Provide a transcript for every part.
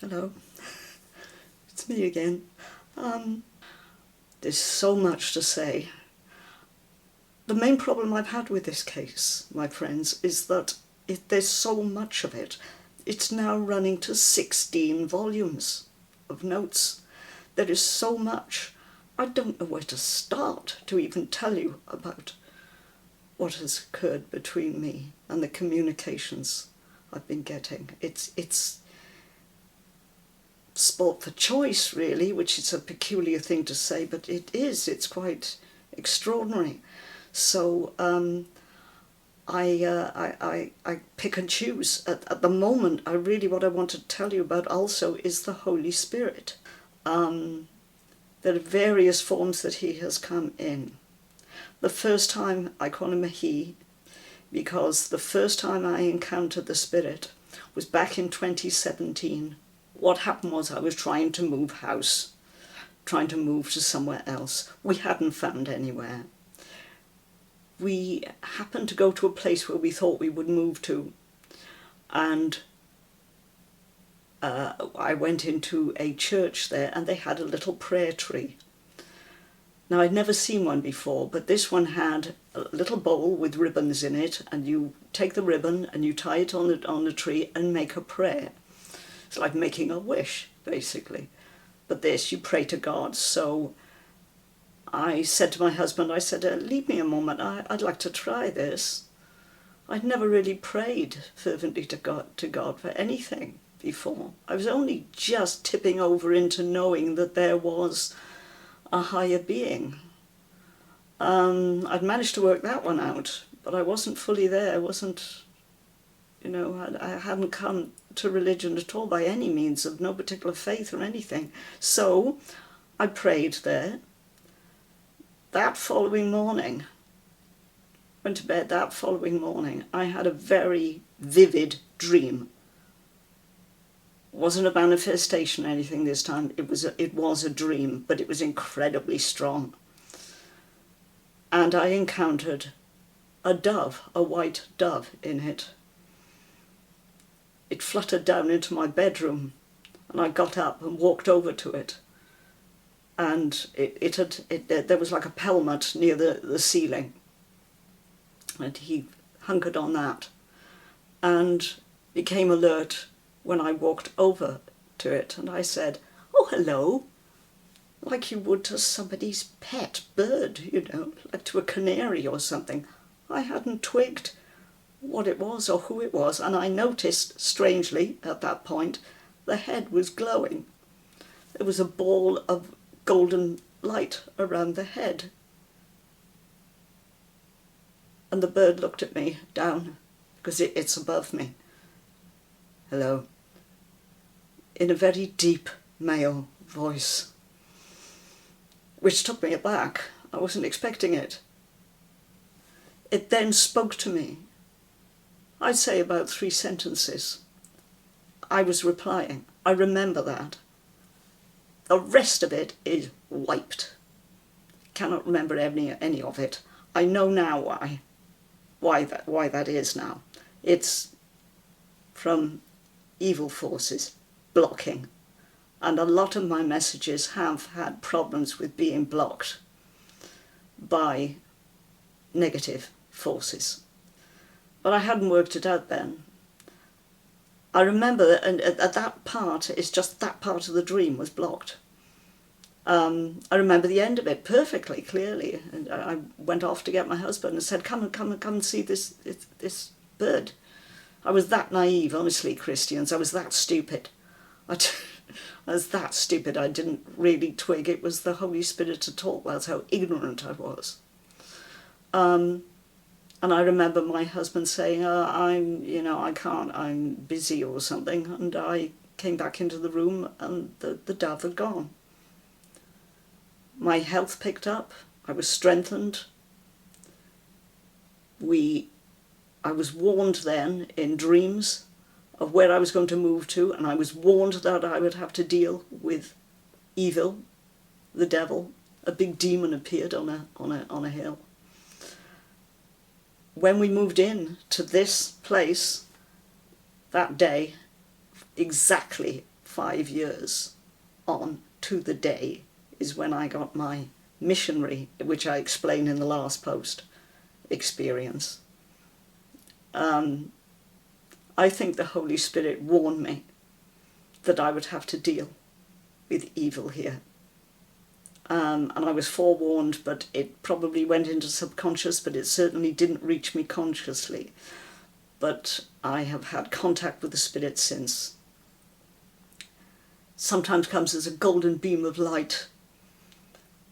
Hello, it's me again. There's so much to say. The main problem I've had with this case, my friends, is that there's so much of it. It's now running to 16 volumes of notes. There is so much. I don't know where to start to even tell you about what has occurred between me and the communications I've been getting. It's sport for choice, really, which is a peculiar thing to say, but it's quite extraordinary. So I pick and choose. At the moment, what I want to tell you about also is the Holy Spirit. There are various forms that he has come in. The first time, I call him a he, because the first time I encountered the Spirit was back in 2017. What happened was I was trying to move house, trying to move to somewhere else. We hadn't found anywhere. We happened to go to a place where we thought we would move to, and I went into a church there, and they had a little prayer tree. Now, I'd never seen one before, but this one had a little bowl with ribbons in it, and you take the ribbon and you tie it on the tree and make a prayer. It's like making a wish, basically. But this, you pray to God. So I said to my husband, leave me a moment, I'd like to try this. I'd never really prayed fervently to God for anything before. I was only just tipping over into knowing that there was a higher being. I'd managed to work that one out, but I wasn't fully there. I hadn't come to religion at all by any means, of no particular faith or anything. So I prayed there. That following morning, went to bed that following morning, I had a very vivid dream. It wasn't a manifestation or anything this time. It was a dream, but it was incredibly strong. And I encountered a dove, a white dove in it. It fluttered down into my bedroom, and I got up and walked over to it. And there was like a pelmet near the ceiling, and he hunkered on that, and became alert when I walked over to it, and I said, "Oh, hello," like you would to somebody's pet bird, like to a canary or something. I hadn't twigged what it was or who it was, and I noticed, strangely, at that point, the head was glowing. There was a ball of golden light around the head. And the bird looked at me down, because it's above me. "Hello," in a very deep male voice, which took me aback. I wasn't expecting it. It then spoke to me. I'd say about 3 sentences. I was replying. I remember that. The rest of it is wiped. Cannot remember any of it. I know now why that is now. It's from evil forces blocking. And a lot of my messages have had problems with being blocked by negative forces. But I hadn't worked it out then. I remember that, and at that part, it's just that part of the dream was blocked. I remember the end of it perfectly clearly, and I went off to get my husband and said, come and see this bird. I was that naive, honestly, Christians. I was that stupid. I was that stupid. I didn't really twig it was the Holy Spirit at all. That's how ignorant I was. And I remember my husband saying, I can't, I'm busy or something. And I came back into the room and the dove had gone. My health picked up. I was strengthened. I was warned then in dreams of where I was going to move to, and I was warned that I would have to deal with evil, the devil. A big demon appeared on a hill. When we moved in to this place that day, exactly 5 years on to the day is when I got my missionary, which I explain in the last post, experience. I think the Holy Spirit warned me that I would have to deal with evil here. And I was forewarned, but it probably went into subconscious, but it certainly didn't reach me consciously. But I have had contact with the Spirit since. Sometimes comes as a golden beam of light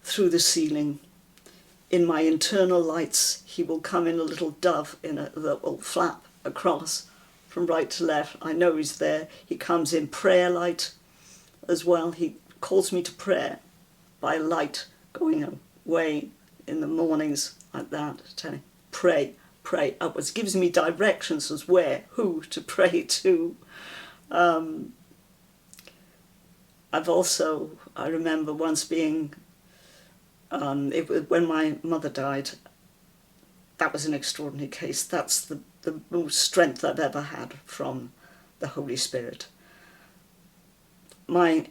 through the ceiling. In my internal lights, he will come in a little dove that will flap across from right to left. I know he's there. He comes in prayer light as well. He calls me to prayer by light going away in the mornings like that, telling pray upwards. Gives me directions as who to pray to. I remember once being, it was when my mother died. That was an extraordinary case. That's the most strength I've ever had from the Holy Spirit. My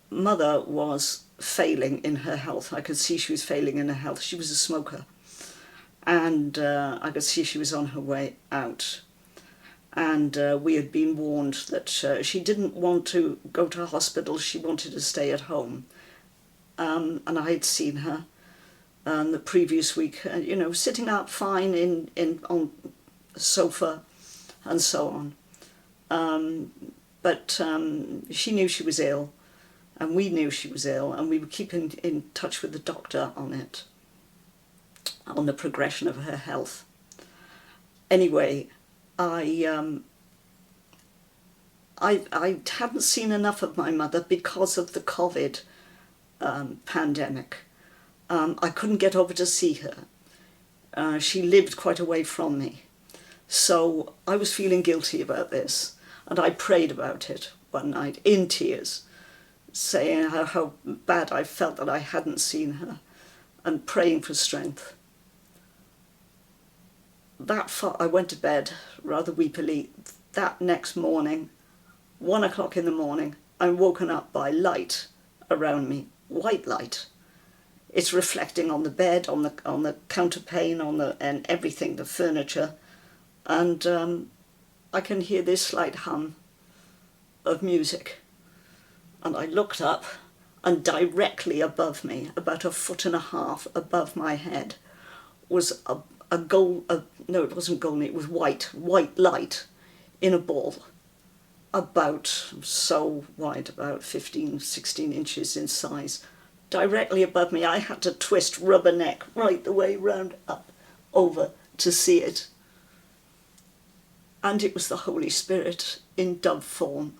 mother was failing in her health. I could see she was failing in her health. She was a smoker. And I could see she was on her way out. And we had been warned that she didn't want to go to hospital. She wanted to stay at home. And I had seen her the previous week, sitting up fine on the sofa and so on. But she knew she was ill, and we knew she was ill, and we were keeping in touch with the doctor on it, on the progression of her health. Anyway, I hadn't seen enough of my mother because of the COVID pandemic. I couldn't get over to see her. She lived quite away from me. So I was feeling guilty about this, and I prayed about it one night in tears, saying how bad I felt that I hadn't seen her, and praying for strength. I went to bed rather weepily. That next morning, 1 o'clock in the morning, I'm woken up by light around me, white light. It's reflecting on the bed, on the counterpane, and everything, the furniture, and I can hear this slight hum of music. And I looked up, and directly above me, about 1.5 feet above my head, was no, it wasn't golden, it was white light in a ball, about so wide, about 15, 16 inches in size. Directly above me, I had to twist rubberneck right the way round up over to see it. And it was the Holy Spirit in dove form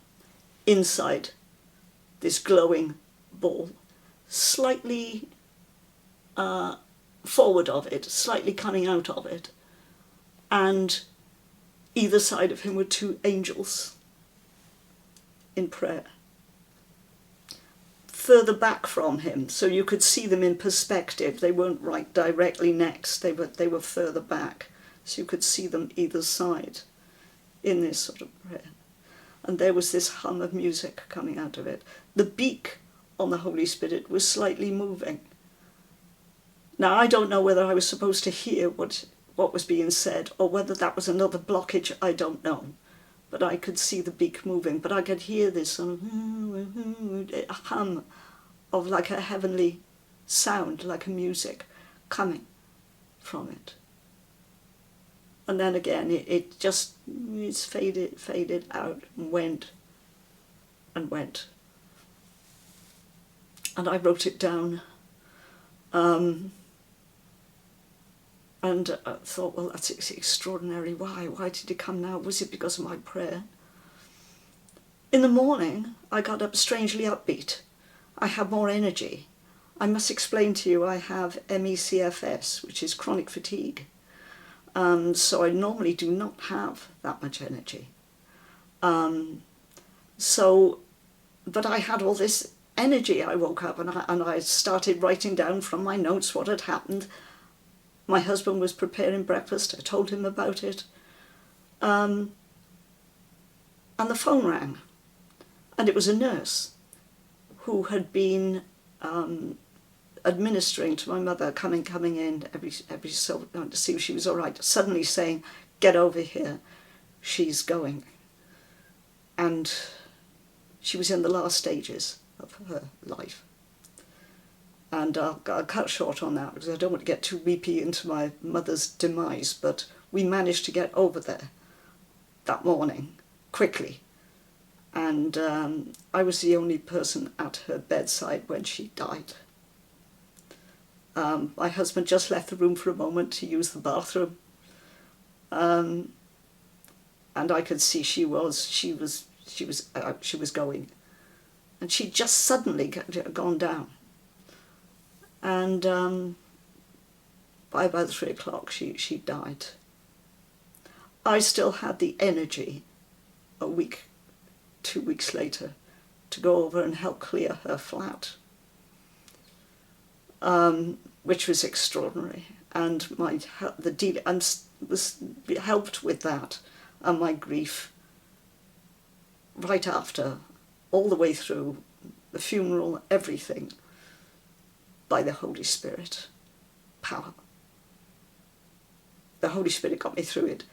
inside this glowing ball, slightly forward of it, slightly coming out of it, and either side of him were 2 angels in prayer. Further back from him, so you could see them in perspective. They weren't right directly next, they were further back, so you could see them either side in this sort of prayer. And there was this hum of music coming out of it. The beak on the Holy Spirit was slightly moving. Now, I don't know whether I was supposed to hear what was being said, or whether that was another blockage, I don't know. But I could see the beak moving, but I could hear this hum of like a heavenly sound, like a music coming from it. And then again, it's faded out and went. And I wrote it down. And I thought, well, that's extraordinary. Why did it come now? Was it because of my prayer? In the morning, I got up strangely upbeat. I had more energy. I must explain to you, I have MECFS, which is chronic fatigue. So I normally do not have that much energy. But I had all this energy. I woke up and I started writing down from my notes what had happened. My husband was preparing breakfast. I told him about it. And the phone rang. And it was a nurse who had been administering to my mother, coming in every so to see if she was all right, suddenly saying, "Get over here, she's going." And she was in the last stages of her life. And I'll cut short on that because I don't want to get too weepy into my mother's demise, but we managed to get over there that morning quickly. And I was the only person at her bedside when she died. My husband just left the room for a moment to use the bathroom. And I could see she was going. And she just suddenly gone down. And by about 3 o'clock she died. I still had the energy a week, 2 weeks later, to go over and help clear her flat, which was extraordinary. And was helped with that and my grief right after, all the way through the funeral, everything, by the Holy Spirit power. The Holy Spirit got me through it.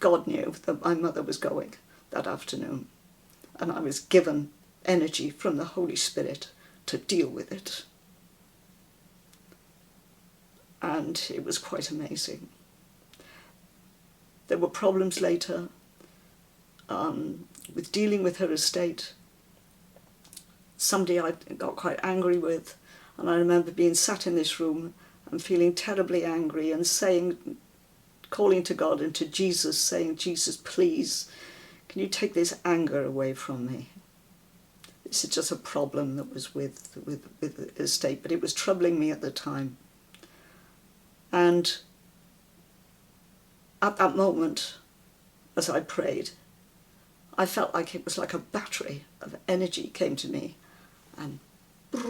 God knew that my mother was going that afternoon, and I was given energy from the Holy Spirit to deal with it. And it was quite amazing. There were problems later with dealing with her estate. Somebody I got quite angry with, and I remember being sat in this room and feeling terribly angry and saying, calling to God and to Jesus, saying, "Jesus, please, can you take this anger away from me? This is just a problem that was with the estate," but it was troubling me at the time. And at that moment, as I prayed, I felt like it was like a battery of energy came to me, and the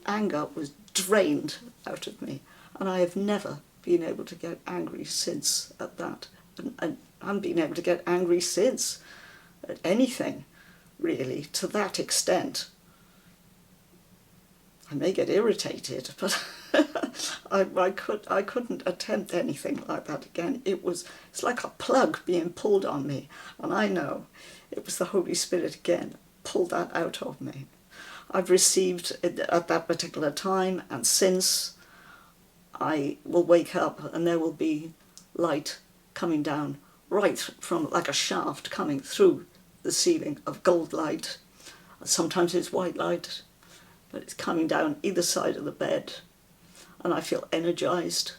anger was drained out of me, and I have never been able to get angry since at that. And I haven't been able to get angry since at anything, really, to that extent. I may get irritated, but I couldn't attempt anything like that again. It's like a plug being pulled on me, and I know it was the Holy Spirit again pulled that out of me. I've received it at that particular time, and since, I will wake up and there will be light coming down right from, like a shaft coming through the ceiling of gold light. Sometimes it's white light, but it's coming down either side of the bed, and I feel energized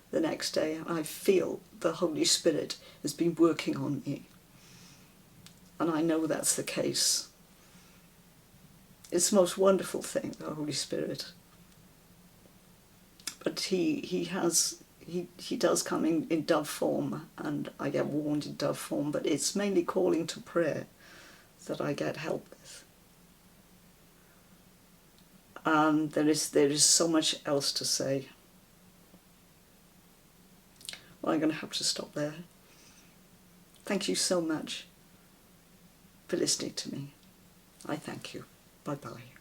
the next day. I feel the Holy Spirit has been working on me, and I know that's the case. It's the most wonderful thing, the Holy Spirit. But he does come in dove form, and I get warned in dove form, but it's mainly calling to prayer that I get help with. There is so much else to say. Well, I'm going to have to stop there. Thank you so much for listening to me. I thank you. Bye-bye.